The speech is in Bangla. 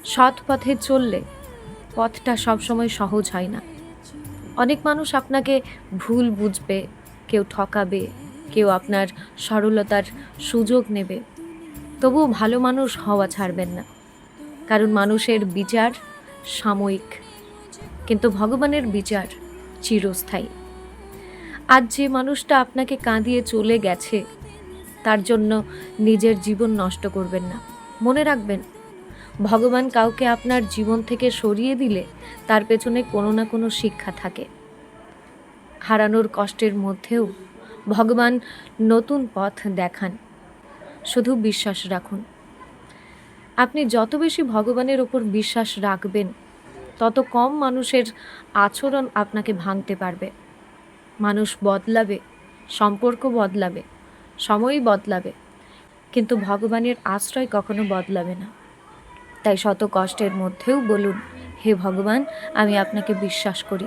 সৎ পথে চললে পথটা সবসময় সহজ হয় না। অনেক মানুষ আপনাকে ভুল বুঝবে, কেউ ঠকাবে, কেউ আপনার সরলতার সুযোগ নেবে। তবুও ভালো মানুষ হওয়া ছাড়বেন না, কারণ মানুষের বিচার সাময়িক, কিন্তু ভগবানের বিচার চিরস্থায়ী। আজ যে মানুষটা আপনাকে কাঁদিয়ে চলে গেছে, তার জন্য নিজের জীবন নষ্ট করবেন না। মনে রাখবেন, ভগবান কাউকে আপনার জীবন থেকে সরিয়ে দিলে তার পেছনে কোনো না কোনো শিক্ষা থাকে। হারানোর কষ্টের মধ্যেও ভগবান নতুন পথ দেখান। শুধু বিশ্বাস রাখুন। আপনি যত বেশি ভগবানের ওপর বিশ্বাস রাখবেন, তত কম মানুষের আচরণ আপনাকে ভাঙতে পারবে। মানুষ বদলাবে, সম্পর্ক বদলাবে, সময় বদলাবে, কিন্তু ভগবানের আশ্রয় কখনো বদলাবে না। তাই শত কষ্টের মধ্যেও বলুন, হে ভগবান, আমি আপনাকে বিশ্বাস করি।